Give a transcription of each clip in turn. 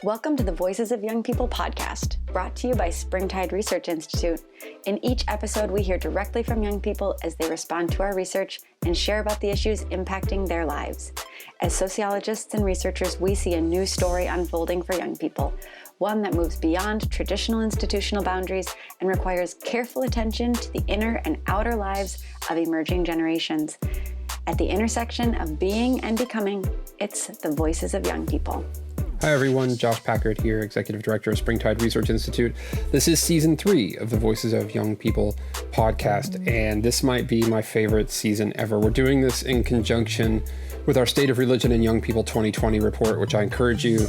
Welcome to the Voices of Young People podcast, brought to you by Springtide Research Institute. In each episode, we hear directly from young people as they respond to our research and share about the issues impacting their lives. As sociologists and researchers, we see a new story unfolding for young people, one that moves beyond traditional institutional boundaries and requires careful attention to the inner and outer lives of emerging generations. At the intersection of being and becoming, it's the Voices of Young People. Hi everyone, Josh Packard here, Executive Director of Springtide Research Institute. This is Season 3 of the Voices of Young People podcast, and this might be my favorite season ever. We're doing this in conjunction with our State of Religion and Young People 2020 report, which I encourage you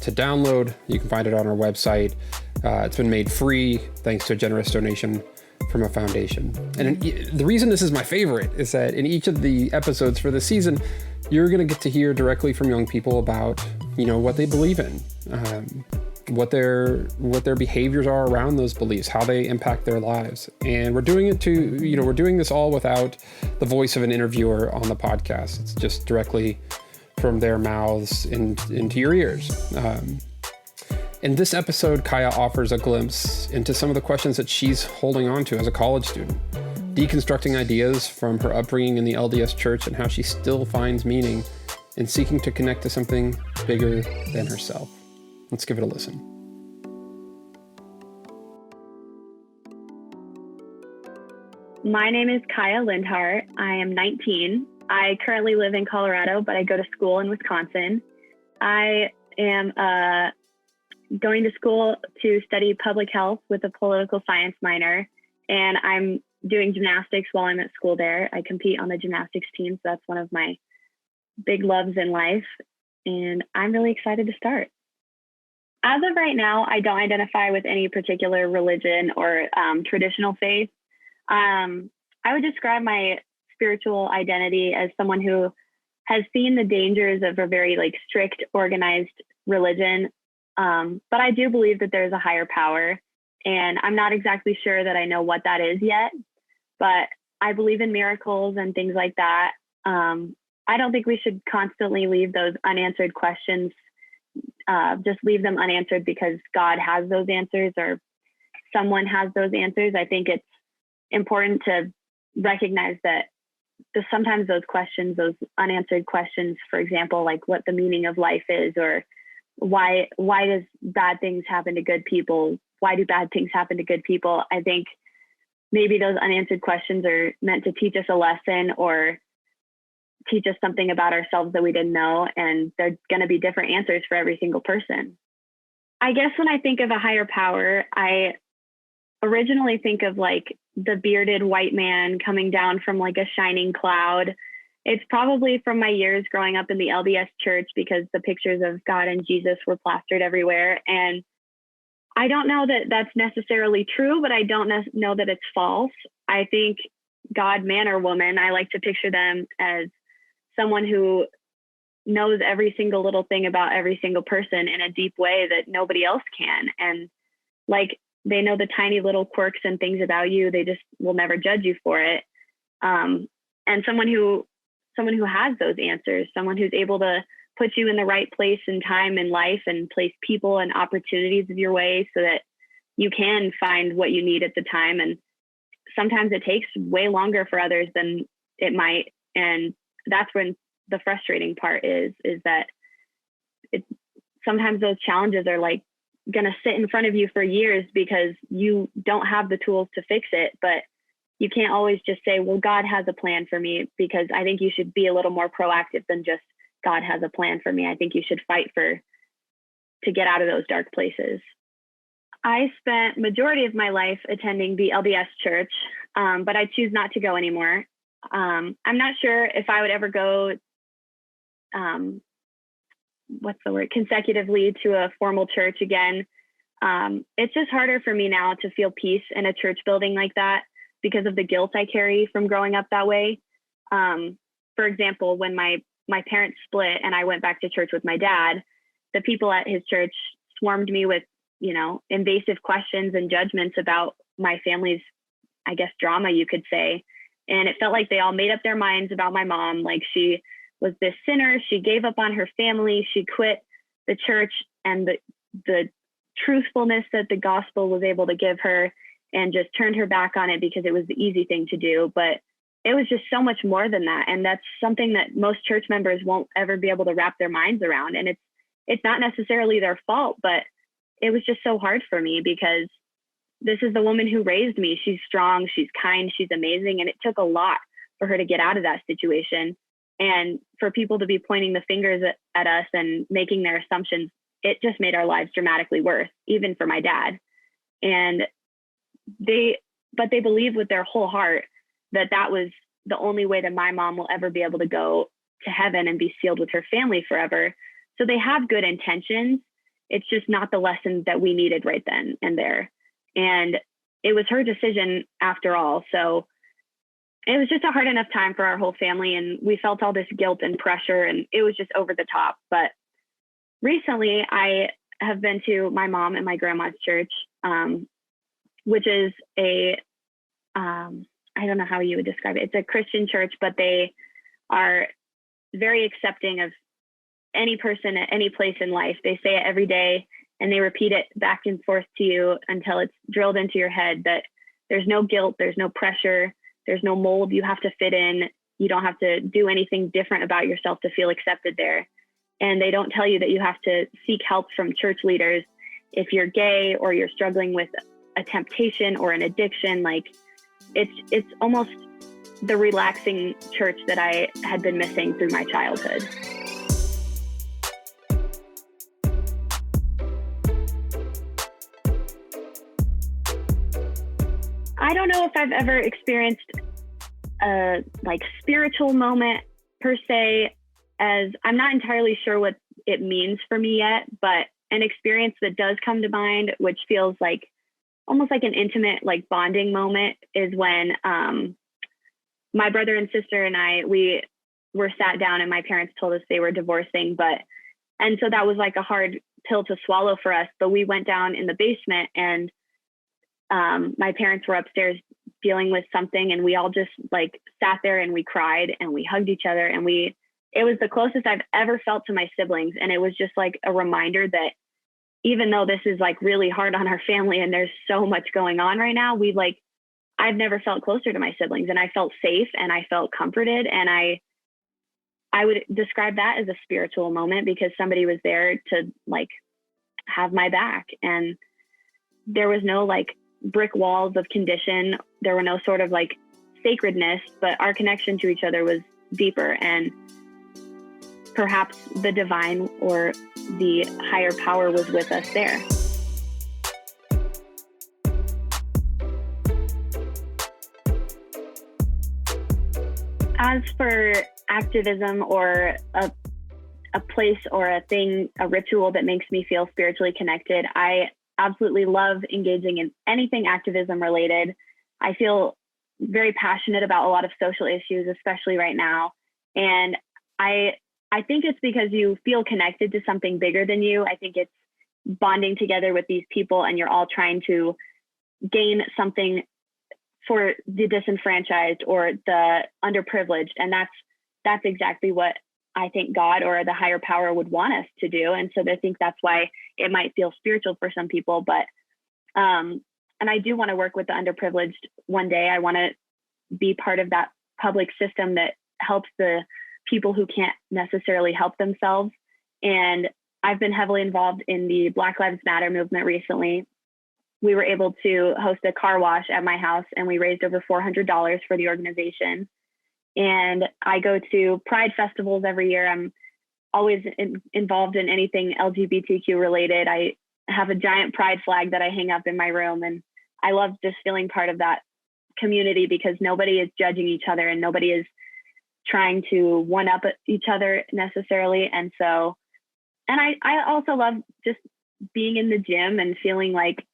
to download. You can find it on our website. It's been made free thanks to a generous donation from a foundation. And the reason this is my favorite is that in each of the episodes for this season, you're going to get to hear directly from young people about, what they believe in, what their behaviors are around those beliefs, how they impact their lives. And we're doing it we're doing this all without the voice of an interviewer on the podcast. It's just directly from their mouths into your ears. In this episode, Kaiya offers a glimpse into some of the questions that she's holding on to as a college student, deconstructing ideas from her upbringing in the LDS Church and how she still finds meaning in seeking to connect to something bigger than herself. Let's give it a listen. My name is Kaiya Lindhart. I am 19. I currently live in Colorado, but I go to school in Wisconsin. I am going to school to study public health with a political science minor, and I'm doing gymnastics while I'm at school there. I compete on the gymnastics team, so that's one of my big loves in life, and I'm really excited to start. As of right now, I don't identify with any particular religion or traditional faith. I would describe my spiritual identity as someone who has seen the dangers of a very strict, organized religion. But I do believe that there's a higher power, and I'm not exactly sure that I know what that is yet, but I believe in miracles and things like that. I don't think we should constantly leave those unanswered questions, just leave them unanswered because God has those answers or someone has those answers. I think it's important to recognize that sometimes those questions, those unanswered questions, for example, like what the meaning of life is, or why does bad things happen to good people? Why do bad things happen to good people? I think maybe those unanswered questions are meant to teach us a lesson or teach us something about ourselves that we didn't know. And there's going to be different answers for every single person. I guess when I think of a higher power, I originally think of the bearded white man coming down from a shining cloud. It's probably from my years growing up in the LDS Church because the pictures of God and Jesus were plastered everywhere. And I don't know that that's necessarily true, but I don't know that it's false. I think God, man or woman, I like to picture them as someone who knows every single little thing about every single person in a deep way that nobody else can. And they know the tiny little quirks and things about you. They just will never judge you for it. And someone who has those answers, someone who's able to put you in the right place and time in life and place people and opportunities of your way so that you can find what you need at the time. And sometimes it takes way longer for others than it might. And that's when the frustrating part is that sometimes those challenges are going to sit in front of you for years because you don't have the tools to fix it. But you can't always just say, well, God has a plan for me, because I think you should be a little more proactive than just God has a plan for me. I think you should fight to get out of those dark places. I spent majority of my life attending the LDS Church, but I choose not to go anymore. I'm not sure if I would ever go, consecutively to a formal church again. It's just harder for me now to feel peace in a church building like that because of the guilt I carry from growing up that way. For example, when my parents split and I went back to church with my dad, the people at his church swarmed me with, invasive questions and judgments about my family's, I guess, drama, you could say. And it felt like they all made up their minds about my mom. She was this sinner. She gave up on her family. She quit the church, and the truthfulness that the gospel was able to give her and just turned her back on it because it was the easy thing to do. But it was just so much more than that. And that's something that most church members won't ever be able to wrap their minds around. And it's not necessarily their fault, but it was just so hard for me because this is the woman who raised me. She's strong, she's kind, she's amazing. And it took a lot for her to get out of that situation. And for people to be pointing the fingers at us and making their assumptions, it just made our lives dramatically worse, even for my dad. And they believe with their whole heart that was the only way that my mom will ever be able to go to heaven and be sealed with her family forever. So they have good intentions. It's just not the lesson that we needed right then and there. And it was her decision after all. So it was just a hard enough time for our whole family. And we felt all this guilt and pressure, and it was just over the top. But recently I have been to my mom and my grandma's church, which is I don't know how you would describe it. It's a Christian church, but they are very accepting of any person at any place in life. They say it every day, and they repeat it back and forth to you until it's drilled into your head that there's no guilt, there's no pressure, there's no mold you have to fit in. You don't have to do anything different about yourself to feel accepted there. And they don't tell you that you have to seek help from church leaders if you're gay or you're struggling with a temptation or an addiction. Like it's almost the relaxing church that I had been missing through my childhood. I don't know if I've ever experienced a spiritual moment per se, as I'm not entirely sure what it means for me yet, but an experience that does come to mind, which feels like almost like an intimate, bonding moment, is when my brother and sister and we were sat down and my parents told us they were divorcing. And so that was like a hard pill to swallow for us. But we went down in the basement, and my parents were upstairs dealing with something, and we all just sat there and we cried and we hugged each other, and it was the closest I've ever felt to my siblings. And it was just a reminder that even though this is really hard on our family and there's so much going on right now, I've never felt closer to my siblings, and I felt safe and I felt comforted. And I would describe that as a spiritual moment because somebody was there to have my back, and there was no brick walls of condition. There were no sort of sacredness, but our connection to each other was deeper, and perhaps the divine or the higher power was with us there. As for activism or a place or a thing, a ritual that makes me feel spiritually connected, I absolutely love engaging in anything activism related. I feel very passionate about a lot of social issues, especially right now. And I think it's because you feel connected to something bigger than you. I think it's bonding together with these people, and you're all trying to gain something for the disenfranchised or the underprivileged. And that's exactly what I think God or the higher power would want us to do. And so I think that's why it might feel spiritual for some people. But and I do want to work with the underprivileged one day. I want to be part of that public system that helps the people who can't necessarily help themselves. And I've been heavily involved in the Black Lives Matter movement recently. We were able to host a car wash at my house, and we raised over $400 for the organization. And I go to Pride festivals every year. I'm always involved in anything LGBTQ related. I have a giant Pride flag that I hang up in my room, and I love just feeling part of that community because nobody is judging each other and nobody is trying to one up each other necessarily. And I also love just being in the gym and feeling like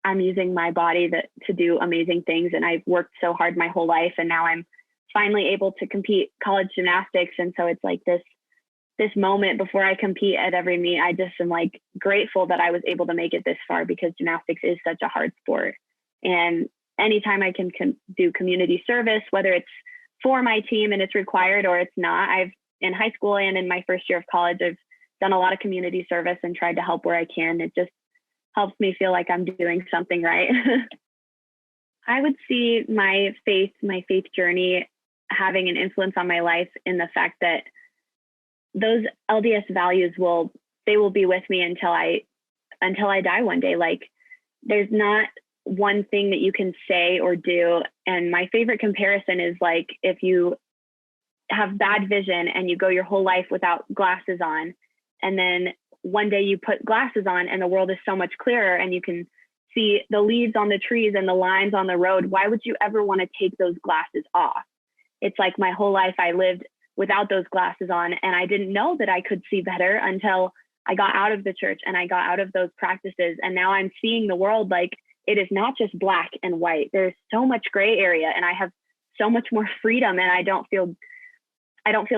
I'm using my body to do amazing things. And I've worked so hard my whole life, and now I'm finally able to compete college gymnastics. And so it's this moment before I compete at every meet, I just am grateful that I was able to make it this far, because gymnastics is such a hard sport. And anytime I can do community service, whether it's for my team and it's required or it's not, in high school and in my first year of college, I've done a lot of community service and tried to help where I can. It just helps me feel like I'm doing something right. I would see my faith journey having an influence on my life in the fact that those LDS values will be with me until I die one day. Like, there's not one thing that you can say or do. And my favorite comparison is like, if you have bad vision and you go your whole life without glasses on, and then one day you put glasses on and the world is so much clearer and you can see the leaves on the trees and the lines on the road, why would you ever want to take those glasses off? It's like my whole life I lived without those glasses on, and I didn't know that I could see better until I got out of the church and I got out of those practices. And now I'm seeing the world like it is not just black and white. There's so much gray area, and I have so much more freedom, and I don't feel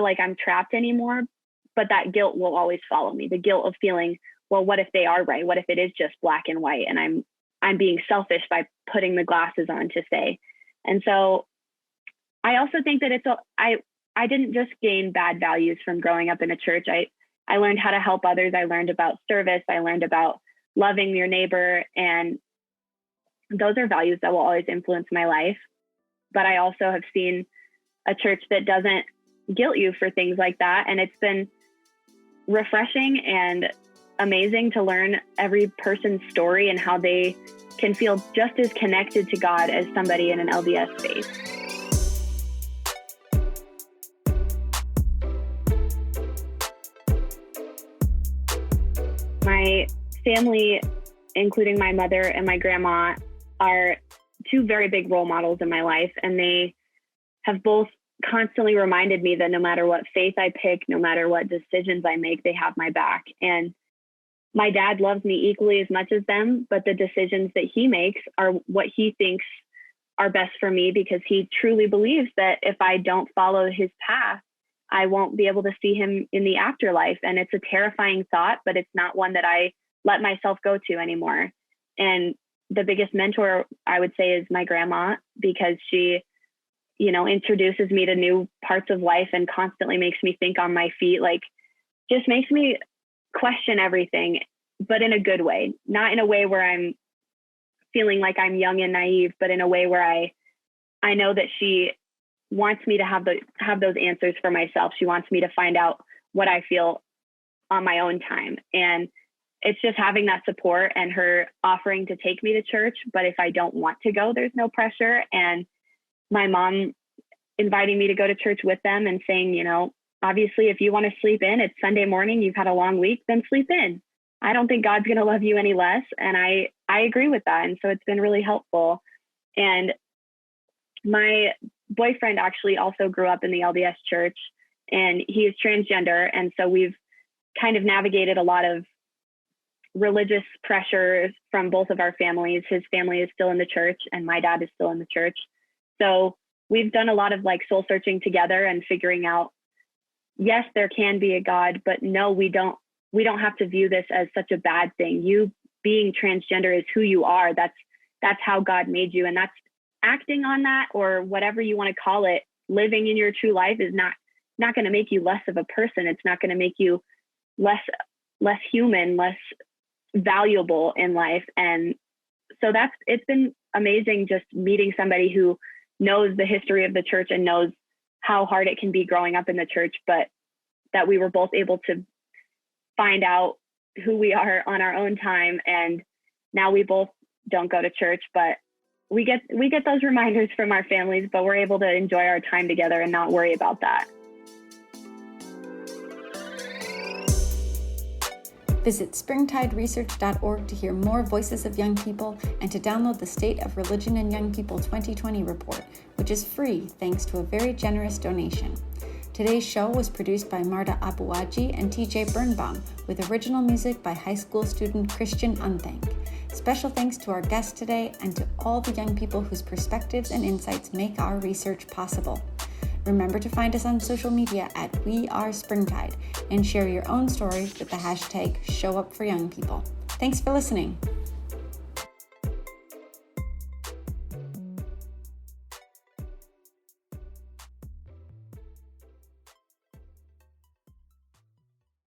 like I'm trapped anymore. But that guilt will always follow me. The guilt of feeling, well, what if they are right? What if it is just black and white? And I'm being selfish by putting the glasses on to say. And so I also think that I didn't just gain bad values from growing up in a church. I learned how to help others. I learned about service. I learned about loving your neighbor. And those are values that will always influence my life. But I also have seen a church that doesn't guilt you for things like that. And it's been refreshing and amazing to learn every person's story and how they can feel just as connected to God as somebody in an LDS faith. My family, including my mother and my grandma, are two very big role models in my life, and they have both constantly reminded me that no matter what faith I pick, no matter what decisions I make, they have my back. And my dad loves me equally as much as them, but the decisions that he makes are what he thinks are best for me, because he truly believes that if I don't follow his path, I won't be able to see him in the afterlife. And it's a terrifying thought, but it's not one that I let myself go to anymore. And the biggest mentor, I would say, is my grandma, because she, introduces me to new parts of life and constantly makes me think on my feet, like just makes me question everything, but in a good way, not in a way where I'm feeling like I'm young and naive, but in a way where I know that she wants me to have those answers for myself. She wants me to find out what I feel on my own time. And it's just having that support and her offering to take me to church. But if I don't want to go, there's no pressure. And my mom inviting me to go to church with them and saying, obviously, if you want to sleep in, it's Sunday morning, you've had a long week, then sleep in. I don't think God's going to love you any less. And I agree with that. And so it's been really helpful. And my boyfriend actually also grew up in the LDS Church, and he is transgender. And so we've kind of navigated a lot of religious pressures from both of our families. His family is still in the church, and my dad is still in the church. So we've done a lot of like soul searching together and figuring out, yes, there can be a God, but no, we don't have to view this as such a bad thing. You being transgender is who you are. That's how God made you. And that's acting on that, or whatever you want to call it, living in your true life is not going to make you less of a person. It's not going to make you less human, less valuable in life. And so it's been amazing just meeting somebody who knows the history of the church and knows how hard it can be growing up in the church, but that we were both able to find out who we are on our own time. And now we both don't go to church, but we get those reminders from our families, but we're able to enjoy our time together and not worry about that. Visit springtideresearch.org to hear more voices of young people and to download the State of Religion and Young People 2020 report, which is free thanks to a very generous donation. Today's show was produced by Marta Abuaji and TJ Birnbaum, with original music by high school student Christian Unthank. Special thanks to our guest today and to all the young people whose perspectives and insights make our research possible. Remember to find us on social media at We Are Springtide and share your own story with the hashtag ShowUpForYoungPeople. Thanks for listening.